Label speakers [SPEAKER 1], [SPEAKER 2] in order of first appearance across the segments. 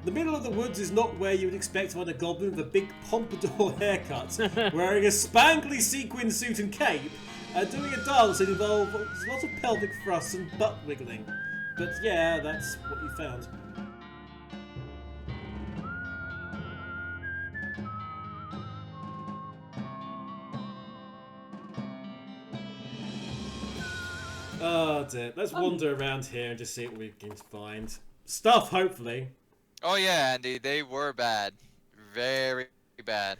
[SPEAKER 1] The middle of the woods is not where you would expect to find a goblin with a big pompadour haircut, wearing a spangly sequin suit and cape, doing a dance that involves lots of pelvic thrusts and butt wiggling. But yeah, that's what you found. Oh dear. Let's wander around here and just see what we can find. Stuff, hopefully.
[SPEAKER 2] Oh yeah, Andy, they were bad. Very bad.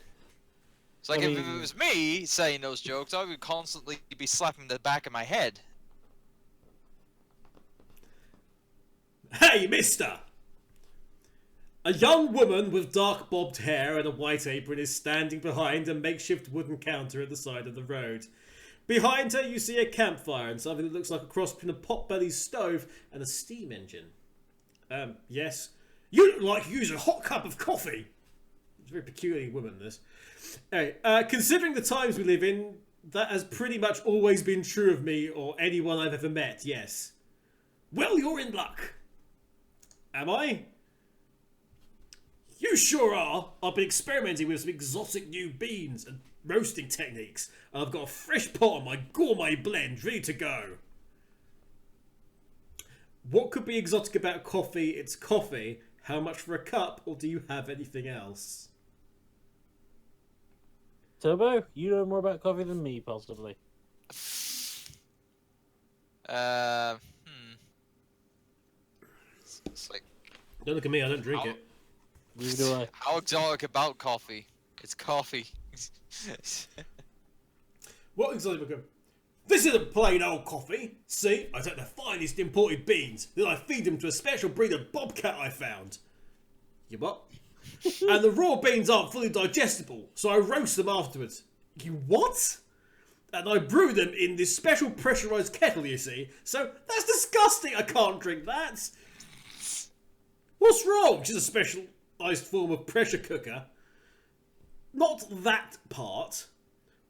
[SPEAKER 2] It's like if it was me saying those jokes, I would constantly be slapping the back of my head.
[SPEAKER 1] Hey, mister! A young woman with dark bobbed hair and a white apron is standing behind a makeshift wooden counter at the side of the road. Behind her, you see a campfire and something that looks like a cross between a potbelly stove and a steam engine. Yes? You look like you use a hot cup of coffee. It's a very peculiar woman, this. Anyway, considering the times we live in, that has pretty much always been true of me or anyone I've ever met, yes. Well, you're in luck. Am I? You sure are. I've been experimenting with some exotic new beans and roasting techniques. And I've got a fresh pot of my gourmet blend ready to go. What could be exotic about coffee? It's coffee. How much for a cup? Or do you have anything else?
[SPEAKER 3] Turbo, you know more about coffee than me, possibly.
[SPEAKER 2] It's like...
[SPEAKER 1] Don't look at me, I don't drink it.
[SPEAKER 3] Neither do I.
[SPEAKER 2] How exotic about coffee? It's coffee.
[SPEAKER 1] What exotic about coffee? This isn't plain old coffee. See, I take the finest imported beans, then I feed them to a special breed of bobcat I found. You what? And the raw beans aren't fully digestible, so I roast them afterwards. You what? And I brew them in this special pressurised kettle, you see. So that's disgusting, I can't drink that. What's wrong? She's a specialised form of pressure cooker. Not that part.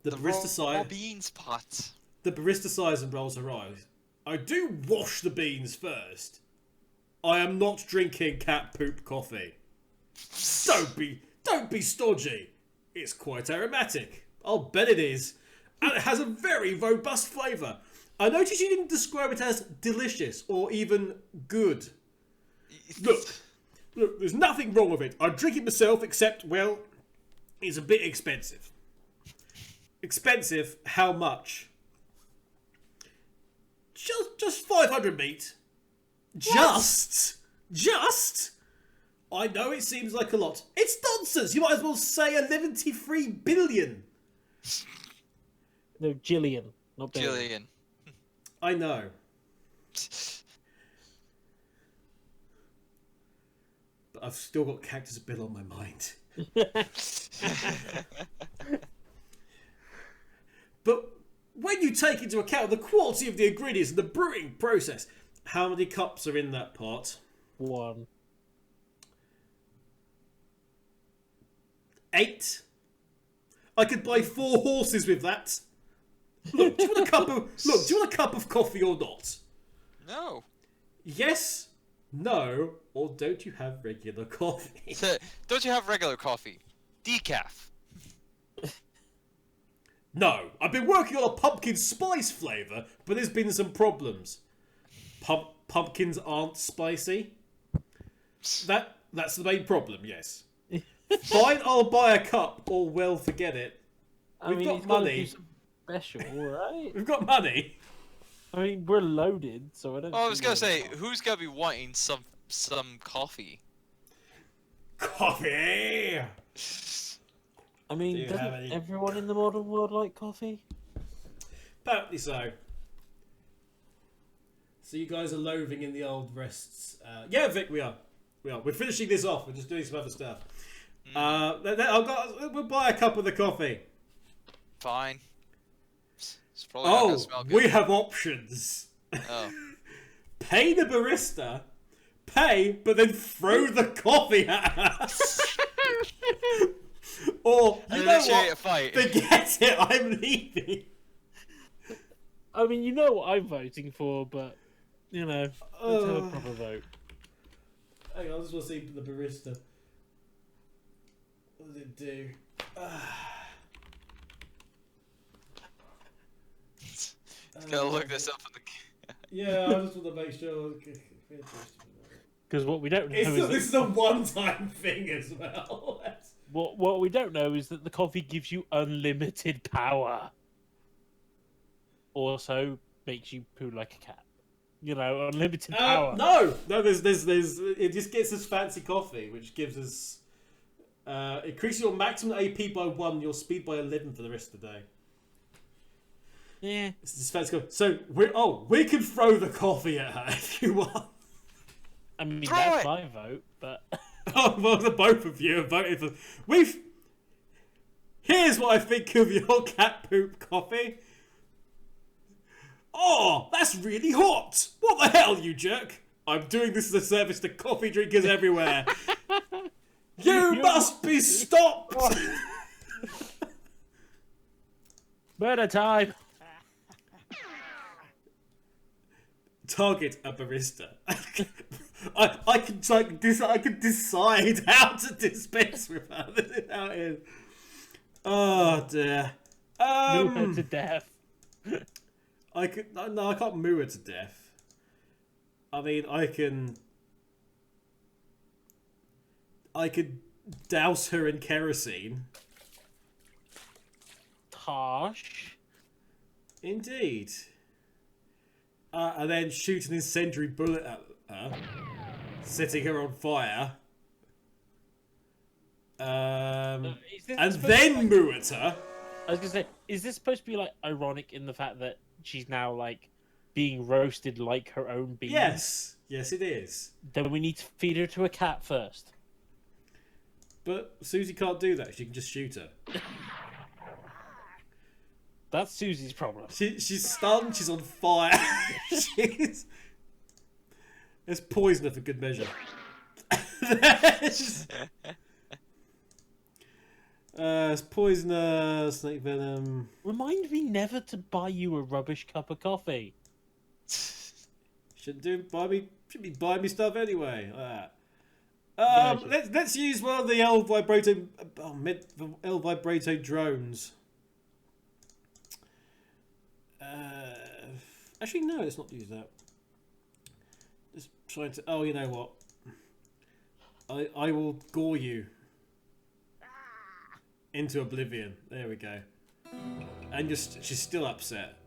[SPEAKER 1] The barista
[SPEAKER 2] raw beans part.
[SPEAKER 1] The barista sighs and rolls her eyes. I do wash the beans first. I am not drinking cat poop coffee. Don't be stodgy. It's quite aromatic. I'll bet it is. And it has a very robust flavour. I noticed you didn't describe it as delicious or even good. Look, there's nothing wrong with it. I drink it myself, except, well, it's a bit expensive. Expensive? How much? Just 500 meat. Just? I know it seems like a lot. It's nonsense. You might as well say 73 billion.
[SPEAKER 3] No, Jillian, not billion.
[SPEAKER 2] Jillian.
[SPEAKER 1] I know. But I've still got Cactus Bill on my mind. But when you take into account the quality of the ingredients and the brewing process, how many cups are in that pot?
[SPEAKER 3] 1.
[SPEAKER 1] 8. I could buy 4 horses with that. Look, do you want a cup of coffee or not?
[SPEAKER 2] No.
[SPEAKER 1] Yes, no, or don't you have regular coffee?
[SPEAKER 2] So, don't you have regular coffee? Decaf.
[SPEAKER 1] No, I've been working on a pumpkin spice flavour, but there's been some problems. Pumpkins aren't spicy. That's the main problem, yes. Fine, I'll buy a cup, or well, forget it. We've got money.
[SPEAKER 3] Special, right?
[SPEAKER 1] We've got money.
[SPEAKER 3] I mean, we're loaded, so I don't.
[SPEAKER 2] Oh, I was gonna say, who's gonna be wanting some coffee?
[SPEAKER 1] Coffee.
[SPEAKER 3] I mean, doesn't everyone in the modern world like coffee?
[SPEAKER 1] Apparently so. So you guys are loafing in the old rests. Yeah, Vic, we are. We're finishing this off. We're just doing some other stuff. We'll buy a cup of the coffee.
[SPEAKER 2] Fine. It's probably not gonna smell good.
[SPEAKER 1] We have options.
[SPEAKER 2] Oh.
[SPEAKER 1] Pay the barista. Pay, but then throw the coffee at us. Or, you know what?
[SPEAKER 2] A fight.
[SPEAKER 1] Forget it, I'm leaving.
[SPEAKER 3] I mean, you know what I'm voting for, but, you know, let's have a proper vote.
[SPEAKER 1] Hang on, I just want to see the barista. What does it do?
[SPEAKER 2] Gotta look this up in the.
[SPEAKER 1] Yeah, I just want to make sure.
[SPEAKER 3] Because what we don't know
[SPEAKER 1] this is a one-time thing as well.
[SPEAKER 3] what we don't know is that the coffee gives you unlimited power. Also makes you poo like a cat. You know, unlimited power.
[SPEAKER 1] No, there's it just gets us fancy coffee, which gives us increases your maximum AP by 1, your speed by 11 for the rest of the day.
[SPEAKER 3] Yeah.
[SPEAKER 1] It's just fancy coffee. So we can throw the coffee at her if you want.
[SPEAKER 3] I mean, that's my vote, but
[SPEAKER 1] Oh, well, the both of you have voted for. Here's what I think of your cat poop coffee. Oh, that's really hot! What the hell, you jerk? I'm doing this as a service to coffee drinkers everywhere. You must be stopped!
[SPEAKER 3] murder time.
[SPEAKER 1] Target a barista. I can decide how to dispense with her. This is how it is. Oh dear.
[SPEAKER 3] Move her to death.
[SPEAKER 1] I can't moo her to death. I mean, I could douse her in kerosene.
[SPEAKER 3] Harsh.
[SPEAKER 1] Indeed. And then shoot an incendiary bullet at her, setting her on fire. And then moo at her.
[SPEAKER 3] I was gonna say, is this supposed to be like ironic in the fact that she's now like being roasted like her own being?
[SPEAKER 1] Yes, it is.
[SPEAKER 3] Then we need to feed her to a cat first.
[SPEAKER 1] But Susie can't do that. She can just shoot her.
[SPEAKER 3] That's Susie's problem.
[SPEAKER 1] She's stunned. She's on fire. Let's poison her for good measure. It's poisoner, snake venom.
[SPEAKER 3] Remind me never to buy you a rubbish cup of coffee.
[SPEAKER 1] Shouldn't be buying me stuff anyway. Let's use one of the L vibrato drones. Actually, no, let's not use that. Just trying to. Oh, you know what? I will gore you into oblivion. There we go. And she's still upset.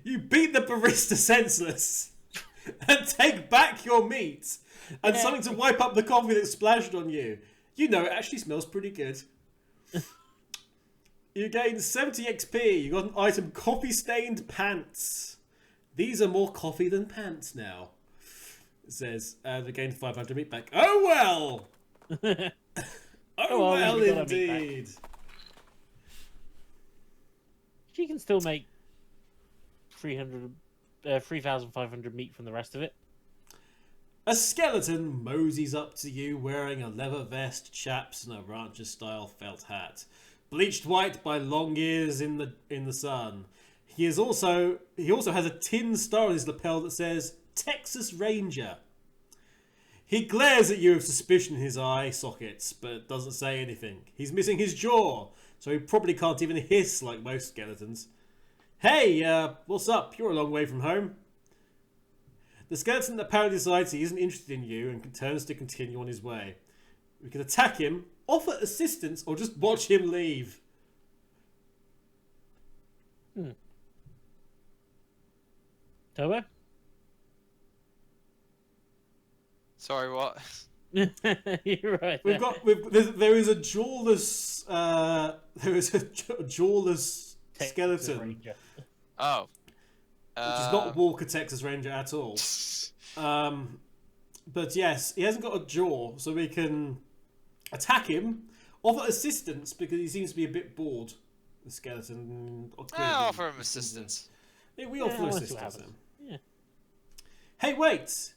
[SPEAKER 1] You beat the barista senseless and take back your meat and something to wipe up the coffee that splashed on you. You know, it actually smells pretty good. You gained 70 XP. You got an item, coffee-stained pants. These are more coffee than pants now. It says, they gained 500 meat back. Oh well! Oh well, indeed.
[SPEAKER 3] She can still make 3,500 meat from the rest of it.
[SPEAKER 1] A skeleton moseys up to you wearing a leather vest, chaps, and a rancher-style felt hat. Bleached white by long years in the sun. He also has a tin star on his lapel that says Texas Ranger. He glares at you with suspicion in his eye sockets, but doesn't say anything. He's missing his jaw, so he probably can't even hiss like most skeletons. Hey, what's up? You're a long way from home. The skeleton apparently decides he isn't interested in you and turns to continue on his way. We can attack him, offer assistance, or just watch him leave.
[SPEAKER 3] Toba?
[SPEAKER 2] Sorry, what?
[SPEAKER 3] You're right.
[SPEAKER 1] There is a jawless skeleton.
[SPEAKER 2] Oh.
[SPEAKER 1] Which is not Walker Texas Ranger at all. But yes, he hasn't got a jaw, so we can attack him, offer assistance because he seems to be a bit bored. The skeleton.
[SPEAKER 2] I'll offer him assistance.
[SPEAKER 1] Yeah, we offer assistance.
[SPEAKER 3] Yeah.
[SPEAKER 1] Hey, wait!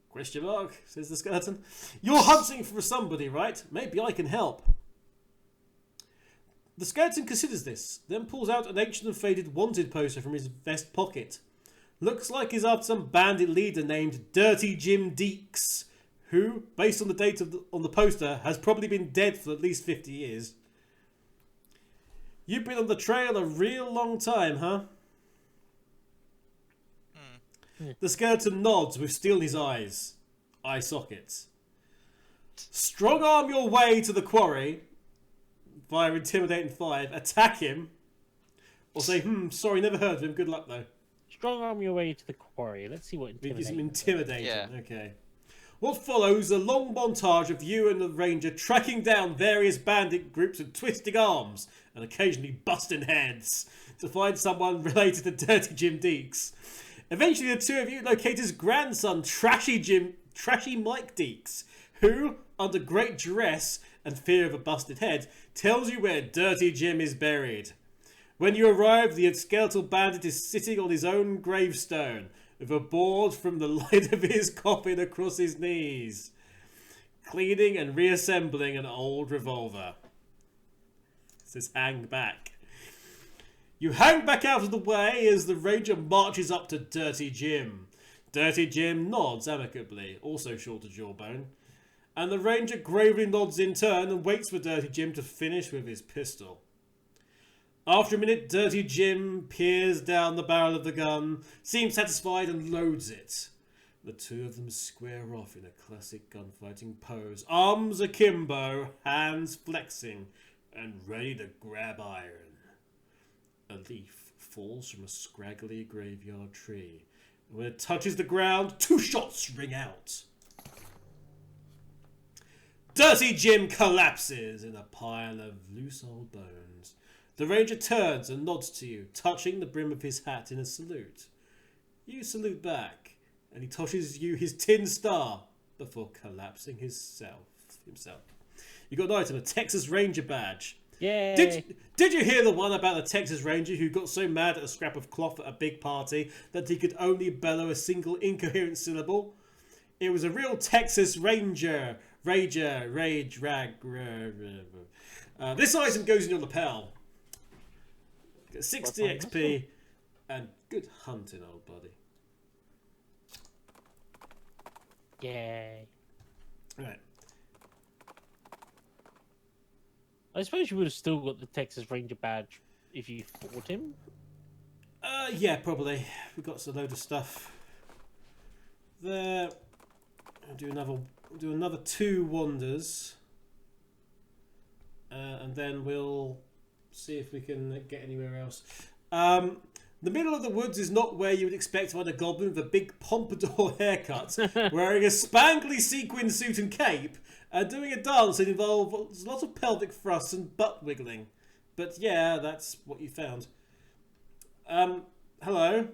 [SPEAKER 1] Question mark, says the skeleton. You're hunting for somebody, right? Maybe I can help. The skeleton considers this, then pulls out an ancient and faded wanted poster from his vest pocket. Looks like he's after some bandit leader named Dirty Jim Deeks, who, based on the date on the poster, has probably been dead for at least 50 years. You've been on the trail a real long time, huh? The skeleton nods with steel in his eyes. Eye sockets. Strong arm your way to the quarry via Intimidating 5. Attack him. Or say, sorry, never heard of him. Good luck, though.
[SPEAKER 3] Strong arm your way to the quarry. Let's see what intimidating.
[SPEAKER 1] Intimidating.
[SPEAKER 2] Yeah.
[SPEAKER 1] Okay. What follows a long montage of you and the ranger tracking down various bandit groups and twisting arms and occasionally busting heads to find someone related to Dirty Jim Deeks. Eventually, the two of you locate his grandson, Trashy Mike Deeks, who, under great duress and fear of a busted head, tells you where Dirty Jim is buried. When you arrive, the skeletal bandit is sitting on his own gravestone, with a board from the light of his coffin across his knees, cleaning and reassembling an old revolver. It says hang back. You hang back out of the way as the ranger marches up to Dirty Jim. Dirty Jim nods amicably, also short of jawbone, and the ranger gravely nods in turn and waits for Dirty Jim to finish with his pistol. After a minute, Dirty Jim peers down the barrel of the gun, seems satisfied and loads it. The two of them square off in a classic gunfighting pose, arms akimbo, hands flexing, and ready to grab iron. A leaf falls from a scraggly graveyard tree. When it touches the ground, 2 shots ring out. Dirty Jim collapses in a pile of loose old bones. The ranger turns and nods to you, touching the brim of his hat in a salute. You salute back, and he tosses you his tin star before collapsing himself. You got an item, a Texas Ranger badge.
[SPEAKER 3] Yay!
[SPEAKER 1] Did you hear the one about the Texas Ranger who got so mad at a scrap of cloth at a big party that he could only bellow a single incoherent syllable? It was a real Texas Ranger. Rage, rag. This item goes in your lapel. 60 XP and good hunting, old buddy.
[SPEAKER 3] Yay!
[SPEAKER 1] Right.
[SPEAKER 3] I suppose you would have still got the Texas Ranger badge if you fought him.
[SPEAKER 1] Yeah, probably. We've got a load of stuff there. I'll do another 2 wonders, and then we'll see if we can get anywhere else. The middle of the woods is not where you would expect to find a goblin with a big pompadour haircut, wearing a spangly sequin suit and cape, and doing a dance that involves a lot of pelvic thrusts and butt wiggling. But yeah, that's what you found. Hello?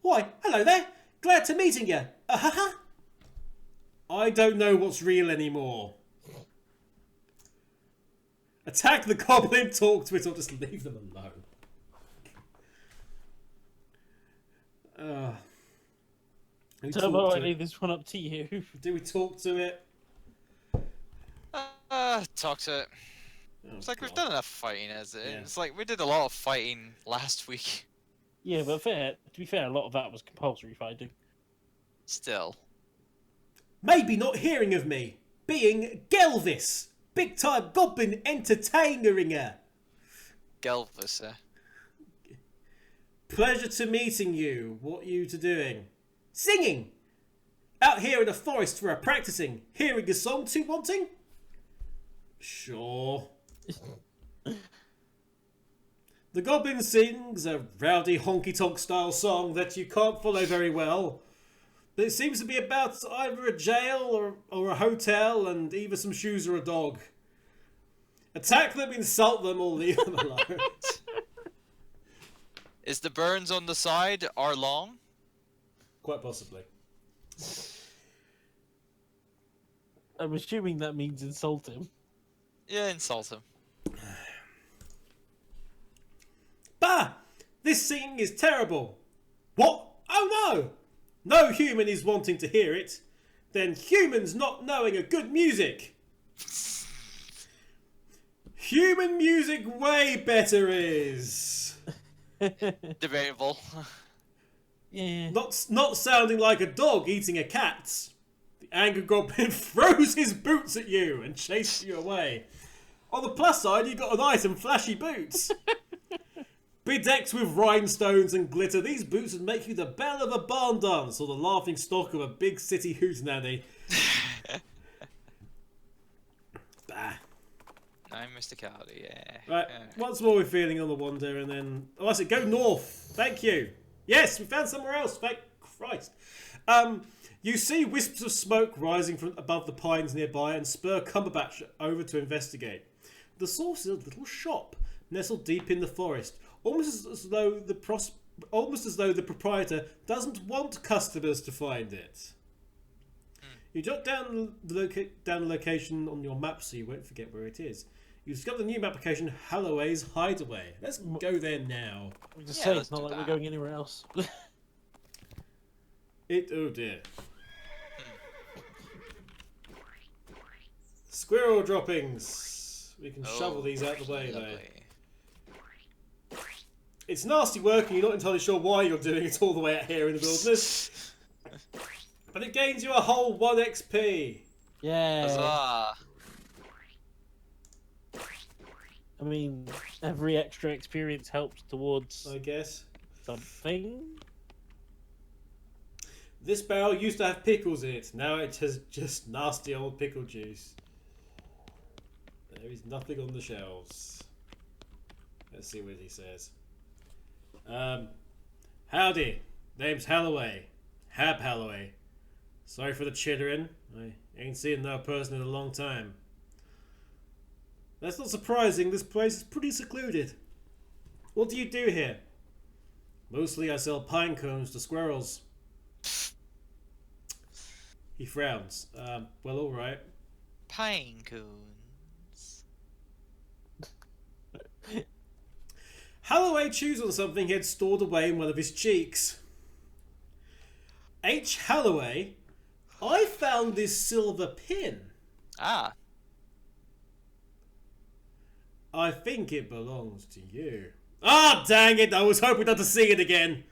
[SPEAKER 1] Why, hello there. Glad to meeting you. I don't know what's real anymore. Attack the goblin, talk to it, or just leave them alone.
[SPEAKER 3] Turbo, I leave this one up to you.
[SPEAKER 1] Do we talk to it?
[SPEAKER 2] Talk to it.
[SPEAKER 1] Oh,
[SPEAKER 2] It's like
[SPEAKER 1] God.
[SPEAKER 2] we've done enough fighting as it.
[SPEAKER 1] Yeah.
[SPEAKER 2] It's like we did a lot of fighting last week.
[SPEAKER 3] Yeah, but to be fair, a lot of that was compulsory fighting.
[SPEAKER 2] Still.
[SPEAKER 1] Maybe not hearing of me. Being Gelvis. Big time goblin entertaineringer.
[SPEAKER 2] Gelvis,
[SPEAKER 1] Pleasure to meeting you. What are you to doing? Singing. Out here in the forest for a practicing. Hearing a song to wanting? Sure. The goblin sings a rowdy honky-tonk style song that you can't follow very well. But it seems to be about either a jail or a hotel and either some shoes or a dog. Attack them, insult them, or leave them alone.
[SPEAKER 2] Is the burns on the side are long?
[SPEAKER 1] Quite possibly.
[SPEAKER 3] I'm assuming that means insult him.
[SPEAKER 2] Yeah, insult him.
[SPEAKER 1] Bah! This singing is terrible. What? Oh no! No human is wanting to hear it. Then humans not knowing a good music. Human music way better is.
[SPEAKER 2] Debatable.
[SPEAKER 3] Yeah.
[SPEAKER 1] Not sounding like a dog eating a cat. The angry goblin throws his boots at you and chases you away. On the plus side, you got a nice and flashy boots. Bedecked with rhinestones and glitter, these boots would make you the belle of a barn dance or the laughing stock of a big city hootenanny. Bah.
[SPEAKER 2] I'm Mr. Cowley, yeah.
[SPEAKER 1] Right, once more we're feeling on the wander, and then... Oh, I said go north. Thank you. Yes, we found somewhere else. Thank Christ. You see wisps of smoke rising from above the pines nearby and spur Cumberbatch over to investigate. The source is a little shop, nestled deep in the forest, almost as though the proprietor doesn't want customers to find it. You jot down the location on your map so you won't forget where it is. You discover the new map application, Holloway's Hideaway. Let's go there now.
[SPEAKER 3] I'm just saying, it's not like we're going anywhere else.
[SPEAKER 1] Oh dear. Squirrel droppings. We can shovel these out the way though. It's nasty work and you're not entirely sure why you're doing it all the way out here in the wilderness. But it gains you a whole 1 XP.
[SPEAKER 3] Yeah.
[SPEAKER 2] Huzzah.
[SPEAKER 3] I mean, every extra experience helps towards,
[SPEAKER 1] I guess,
[SPEAKER 3] something.
[SPEAKER 1] This barrel used to have pickles in it. Now it has just nasty old pickle juice. There is nothing on the shelves. Let's see what he says. Howdy. Name's Holloway. Hab Holloway. Sorry for the chittering. I ain't seen no person in a long time. That's not surprising. This place is pretty secluded. What do you do here? Mostly I sell pine cones to squirrels. He frowns. Well, alright.
[SPEAKER 2] Pine cones.
[SPEAKER 1] Holloway chews on something he had stored away in one of his cheeks. H. Holloway, I found this silver pin.
[SPEAKER 2] Ah.
[SPEAKER 1] I think it belongs to you. Ah, dang it! I was hoping not to see it again.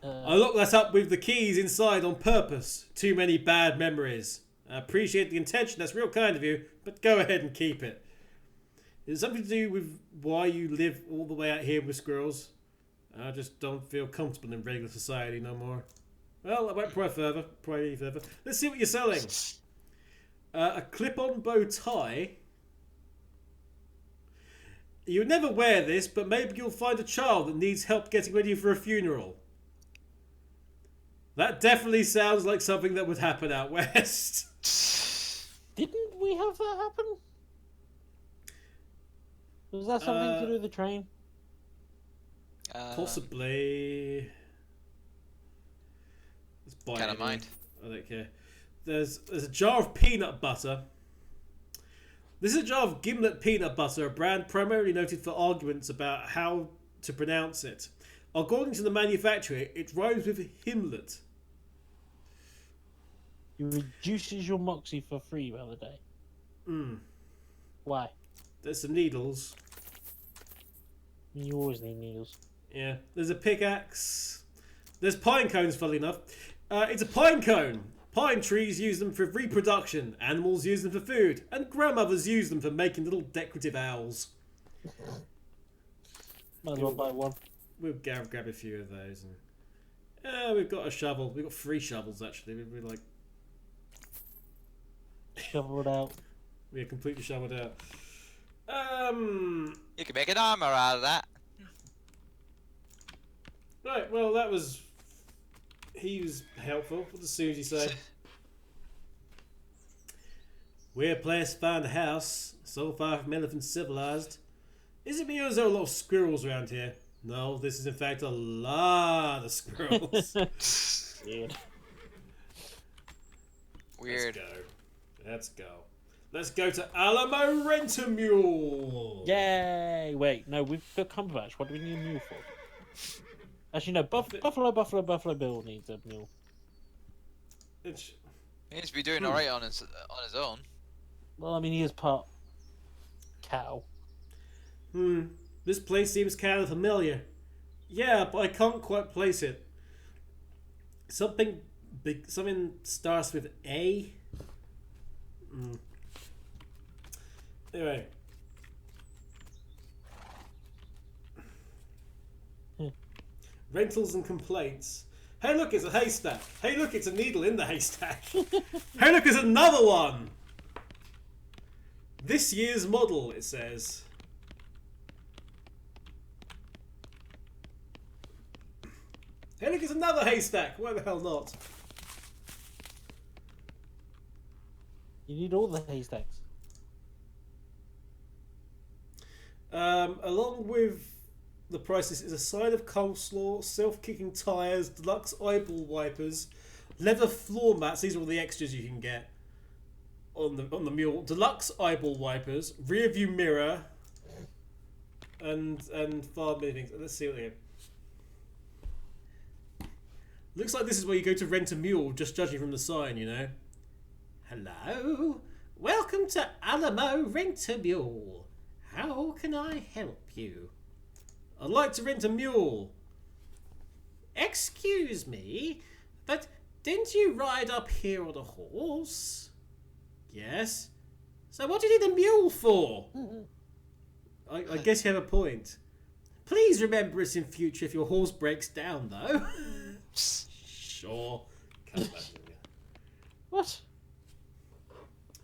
[SPEAKER 1] I locked that up with the keys inside on purpose. Too many bad memories. I appreciate the intention, that's real kind of you, but go ahead and keep it. Is it something to do with why you live all the way out here with squirrels? I just don't feel comfortable in regular society no more. Well, I won't pry further. Let's see what you're selling. A clip-on bow tie. You never wear this, but maybe you'll find a child that needs help getting ready for a funeral. That definitely sounds like something that would happen out west.
[SPEAKER 3] Didn't we have that happen? Was that something to do with the train?
[SPEAKER 1] Possibly. Let's buy
[SPEAKER 2] Can't
[SPEAKER 1] it.
[SPEAKER 2] mind.
[SPEAKER 1] I don't care. There's a jar of peanut butter. This is a jar of Gimlet peanut butter, a brand primarily noted for arguments about how to pronounce it. According to the manufacturer, it rhymes with Himlet.
[SPEAKER 3] It reduces your moxie for free by the day. Why?
[SPEAKER 1] There's some needles.
[SPEAKER 3] You always need needles.
[SPEAKER 1] Yeah. There's a pickaxe. There's pine cones, funnily enough. It's a pine cone. Pine trees use them for reproduction, animals use them for food, and grandmothers use them for making little decorative owls.
[SPEAKER 3] Might as well buy one.
[SPEAKER 1] We'll grab a few of those. And, we've got a shovel. We've got 3 shovels, actually. We're like...
[SPEAKER 3] Shovel it out.
[SPEAKER 1] We're completely shoveled out.
[SPEAKER 2] You can make an armor out of that.
[SPEAKER 1] Right, well, that was... He was helpful. What does Susie say? Weird place to find a house. So far from anything civilized. Is it because there are a lot of squirrels around here? No, this is in fact a lot of squirrels.
[SPEAKER 3] Weird.
[SPEAKER 2] Weird.
[SPEAKER 1] Let's go. Let's go to Alamo Rent-A-Mule.
[SPEAKER 3] Yay! Wait, no, we've got Cumberbatch. What do we need a mule for? Actually, no. Buffalo Bill needs a mule.
[SPEAKER 2] He needs to be doing alright on his own.
[SPEAKER 3] Well, I mean, he is part cow.
[SPEAKER 1] This place seems kind of familiar. Yeah, but I can't quite place it. Something big. Something starts with A. Anyway. Rentals and complaints. Hey, look, it's a haystack. Hey, look, it's a needle in the haystack. Hey, look, it's another one. This year's model, it says. Hey, look, it's another haystack. Why the hell not?
[SPEAKER 3] You need all the haystacks.
[SPEAKER 1] Along with the prices is a side of coleslaw, self-kicking tyres, deluxe eyeball wipers, leather floor mats. These are all the extras you can get on the mule. Deluxe eyeball wipers, rear view mirror, and far many things. Let's see what they have. Looks like this is where you go to rent a mule, just judging from the sign, you know. Hello, welcome to Alamo Rent a Mule. How can I help you? I'd like to rent a mule. Excuse me, but didn't you ride up here on a horse? Yes. So what do you need a mule for? I guess you have a point. Please remember us in future if your horse breaks down, though. Sure.
[SPEAKER 3] What?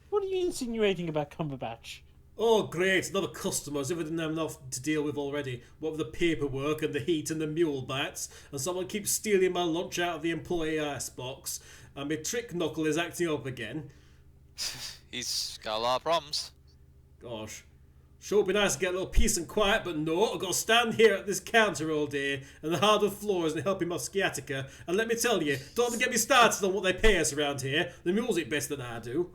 [SPEAKER 3] What are you insinuating about Cumberbatch?
[SPEAKER 1] Oh, great. Another customer. As if I didn't have enough to deal with already. What with the paperwork and the heat and the mule bats. And someone keeps stealing my lunch out of the employee ice box. And my trick knuckle is acting up again.
[SPEAKER 2] He's got a lot of problems.
[SPEAKER 1] Gosh. Sure would be nice to get a little peace and quiet, but no, I've got to stand here at this counter all day and the hardwood floors and helping my sciatica. And let me tell you, don't have to get me started on what they pay us around here. The mules eat better than I do.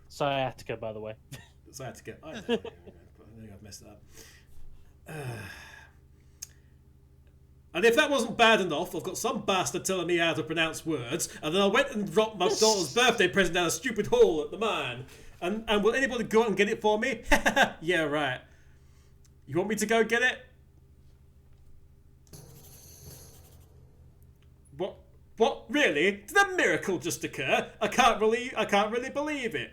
[SPEAKER 3] Sciatica, by the way.
[SPEAKER 1] Sciatica. I know. I think I've messed it up. And if that wasn't bad enough, I've got some bastard telling me how to pronounce words, and then I went and dropped my daughter's birthday present down a stupid hole at the mine. And will anybody go out and get it for me? Yeah, right. You want me to go get it? What? Really? Did a miracle just occur? I can't really believe it.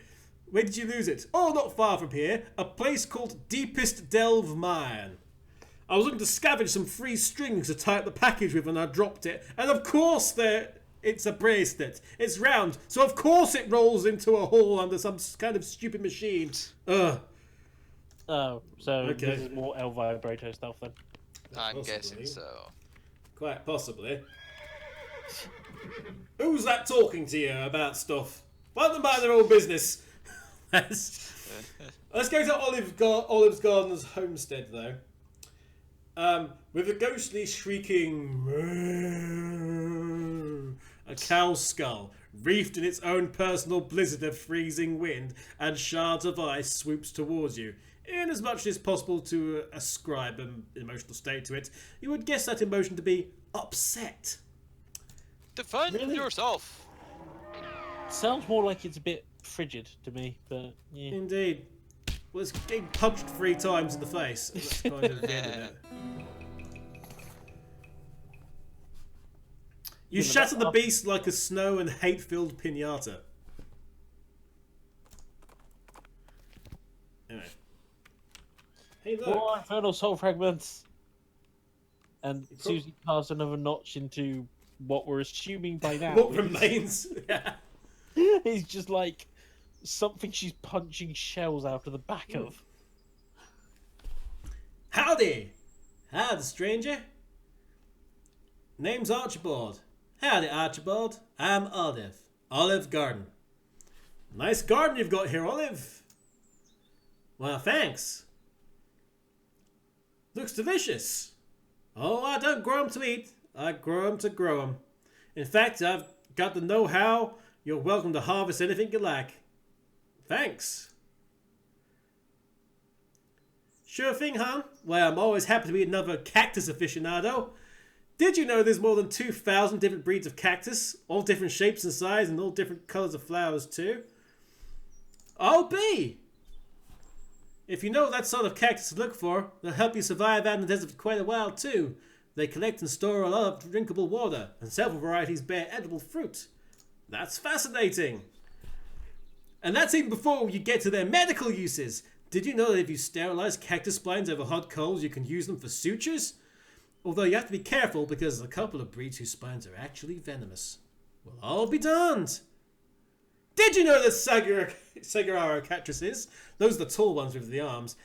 [SPEAKER 1] Where did you lose it? Oh, not far from here. A place called Deepest Delve Mine. I was looking to scavenge some free strings to tie up the package with and I dropped it. And of course it's a bracelet. It's round, so of course it rolls into a hole under some kind of stupid machine. Ugh.
[SPEAKER 3] Oh, so
[SPEAKER 1] Okay.
[SPEAKER 3] this is more El Vibrato stuff then.
[SPEAKER 2] I'm
[SPEAKER 1] Possibly.
[SPEAKER 2] guessing so.
[SPEAKER 1] Quite possibly. Who's that talking to you about stuff? Let them mind their own business. Let's go to Olive's Gardener's homestead, though. With a ghostly shrieking, a cow's skull, reefed in its own personal blizzard of freezing wind and shards of ice swoops towards you. In as much as possible to ascribe an emotional state to it, you would guess that emotion to be upset.
[SPEAKER 2] Defend
[SPEAKER 3] Really?
[SPEAKER 2] yourself.
[SPEAKER 3] Sounds more like it's a bit frigid to me, but yeah.
[SPEAKER 1] Indeed. Well, it's getting punched 3 times in the face. That's kind of the end of it. You shatter the beast like a snow and hate-filled pinata. Anyway. Hey, look.
[SPEAKER 3] More infernal soul fragments. And Susie passed another notch into what we're assuming by now.
[SPEAKER 1] What remains? Yeah.
[SPEAKER 3] It's just like something she's punching shells out of the back of.
[SPEAKER 1] Howdy! Howdy, stranger. Name's Archibald. Howdy, Archibald. I'm Olive. Olive Garden. Nice garden you've got here, Olive. Well, thanks. Looks delicious. Oh, I don't grow 'em to eat. I grow 'em to grow 'em. In fact, I've got the know-how. You're welcome to harvest anything you like. Thanks. Sure thing, huh? Well, I'm always happy to be another cactus aficionado. Did you know there's more than 2,000 different breeds of cactus? All different shapes and size and all different colours of flowers too? I'll be! If you know that sort of cactus to look for, they'll help you survive out in the desert for quite a while too. They collect and store a lot of drinkable water, and several varieties bear edible fruit. That's fascinating. And that's even before you get to their medical uses. Did you know that if you sterilize cactus spines over hot coals, you can use them for sutures? Although you have to be careful because there's a couple of breeds whose spines are actually venomous. Well, I'll be darned. Did you know that Saguaro cactuses, those are the tall ones with the arms,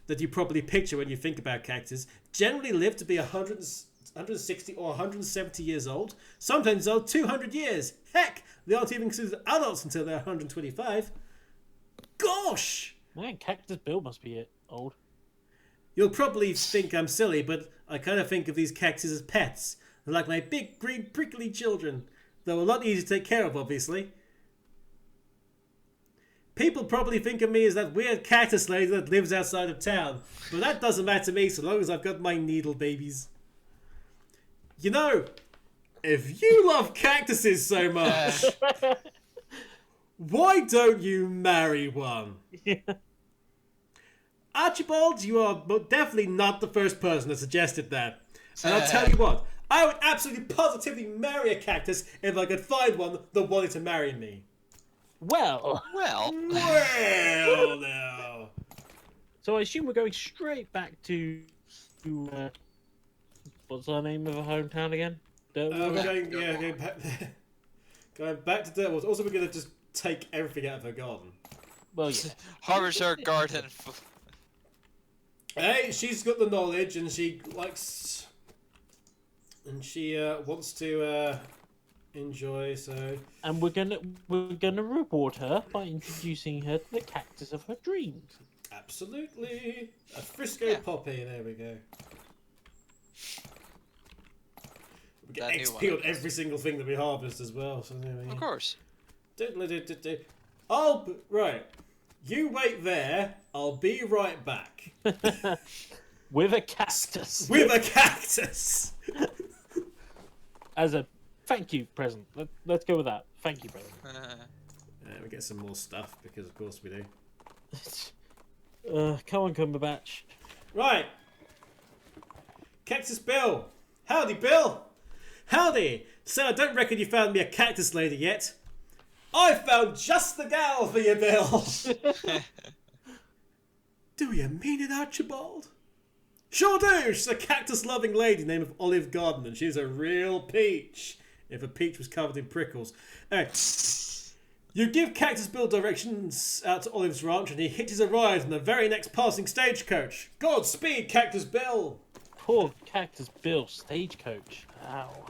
[SPEAKER 1] that you probably picture when you think about cactus, generally live to be 160 or 170 years old, sometimes 200 years. Heck, they aren't even considered adults until they're 125. Gosh!
[SPEAKER 3] Man, Cactus Bill must be old.
[SPEAKER 1] You'll probably think I'm silly, but I kind of think of these cactuses as pets. They're like my big, green, prickly children. Though a lot easier to take care of, obviously. People probably think of me as that weird cactus lady that lives outside of town. But that doesn't matter to me so long as I've got my needle babies. You know, if you love cactuses so much, why don't you marry one? Archibald, you are definitely not the first person that suggested that. And I'll tell you what, I would absolutely positively marry a cactus if I could find one that wanted to marry me.
[SPEAKER 3] Well,
[SPEAKER 1] now.
[SPEAKER 3] So I assume we're going straight back to what's our name of our hometown again?
[SPEAKER 1] We're going back there. Going back to Dirtwater. Also, we're going to just take everything out of her garden.
[SPEAKER 3] Well, yeah.
[SPEAKER 2] Harvest her garden.
[SPEAKER 1] Hey, she's got the knowledge, and she likes, and she wants to enjoy. So,
[SPEAKER 3] and we're gonna reward her by introducing her to the cactus of her dreams.
[SPEAKER 1] Absolutely, a Frisco poppy. There we go. We get XP on every single thing that we harvest as well. So there we go.
[SPEAKER 2] Of course.
[SPEAKER 1] Oh, right. You wait there. I'll be right back.
[SPEAKER 3] With a cactus.
[SPEAKER 1] With a cactus.
[SPEAKER 3] As a thank you present. Let's go with that. Thank you present.
[SPEAKER 1] We get some more stuff because, of course, we do.
[SPEAKER 3] Come on, Cumberbatch.
[SPEAKER 1] Right. Cactus Bill. Howdy, Bill. Howdy. So I don't reckon you found me a cactus lady yet. I found just the gal for you, Bill. Do you mean it, Archibald? Sure do. She's a cactus-loving lady named Olive Garden, and she's a real peach. If a peach was covered in prickles. Anyway, you give Cactus Bill directions out to Olive's ranch, and he hitches a ride on the very next passing stagecoach. Godspeed, Cactus Bill.
[SPEAKER 3] Poor Cactus Bill, stagecoach. Ow.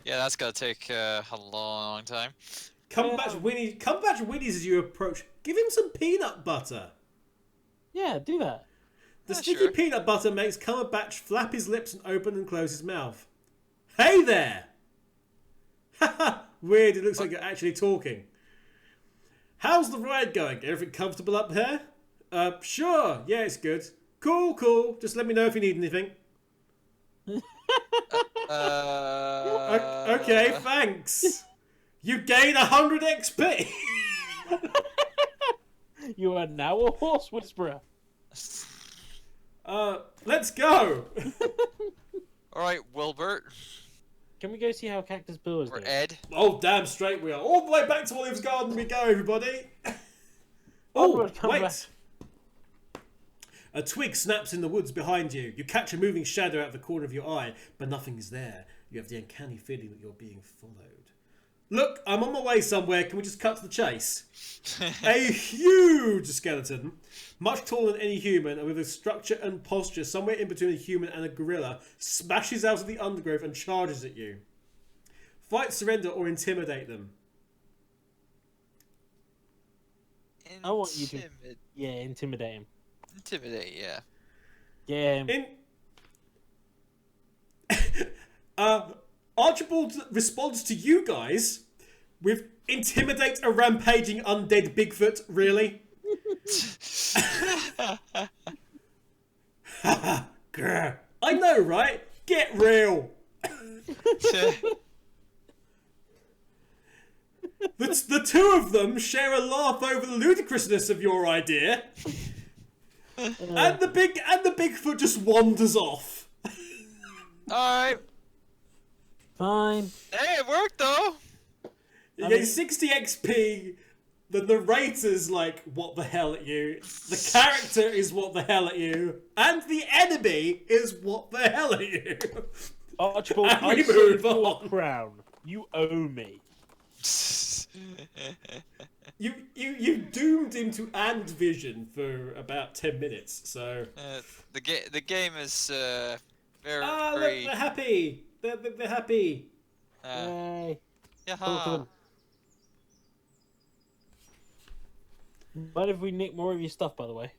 [SPEAKER 2] Yeah, that's gonna take a long time.
[SPEAKER 1] Cumberbatch whinnies as you approach. Give him some peanut butter.
[SPEAKER 3] Yeah, do that.
[SPEAKER 1] The sticky peanut butter makes Cumberbatch flap his lips and open and close his mouth. Hey there! Haha, weird, it looks like you're actually talking. How's the ride going? Everything comfortable up here? Sure, yeah, it's good. Cool. Just let me know if you need anything. Okay, thanks. You gain 100 XP.
[SPEAKER 3] You are now a horse whisperer.
[SPEAKER 1] Let's go.
[SPEAKER 2] All right, Wilbert.
[SPEAKER 3] Can we go see how Cactus Bill is
[SPEAKER 2] Or
[SPEAKER 3] doing?
[SPEAKER 2] Ed.
[SPEAKER 1] Oh, damn straight we are. All the way back to Olive's Garden we go, everybody. Wait. A twig snaps in the woods behind you. You catch a moving shadow out of the corner of your eye, but nothing is there. You have the uncanny feeling that you're being followed. Look, I'm on my way somewhere. Can we just cut to the chase? A huge skeleton, much taller than any human, and with a structure and posture somewhere in between a human and a gorilla, smashes out of the undergrowth and charges at you. Fight, surrender, or intimidate them.
[SPEAKER 3] I want you to... Yeah, intimidate him.
[SPEAKER 2] Intimidate, yeah.
[SPEAKER 3] Yeah.
[SPEAKER 1] Archibald responds to you guys with intimidate a rampaging undead Bigfoot, really? Grr. I know, right? Get real. The two of them share a laugh over the ludicrousness of your idea. And the Bigfoot just wanders off.
[SPEAKER 2] Alright.
[SPEAKER 3] Fine.
[SPEAKER 2] Hey, it worked though.
[SPEAKER 1] You get 60 XP. The narrator's like, what the hell at you? The character is what the hell at you? And the enemy is what the hell at you?
[SPEAKER 3] Archibald,
[SPEAKER 1] And we
[SPEAKER 3] I
[SPEAKER 1] move
[SPEAKER 3] saved your
[SPEAKER 1] on.
[SPEAKER 3] crown. You owe me.
[SPEAKER 1] You doomed him to and vision for about 10 minutes, so...
[SPEAKER 2] The game is very...
[SPEAKER 1] Ah, look, they're happy! They're happy!
[SPEAKER 3] Yay. Talk to
[SPEAKER 2] Yaha.
[SPEAKER 3] them. Mind if we nick more of your stuff, by the way?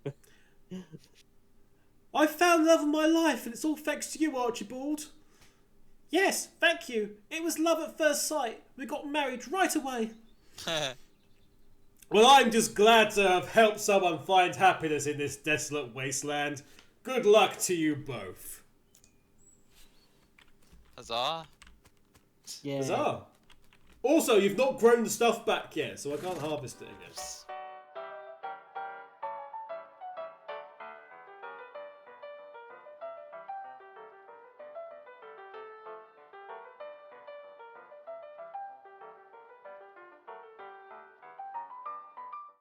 [SPEAKER 1] I found the love of my life, and it's all thanks to you, Archibald. Yes, thank you. It was love at first sight. We got married right away. Well, I'm just glad to have helped someone find happiness in this desolate wasteland. Good luck to you both.
[SPEAKER 2] Huzzah.
[SPEAKER 3] Yeah.
[SPEAKER 1] Huzzah. Also, you've not grown the stuff back yet, so I can't harvest it again.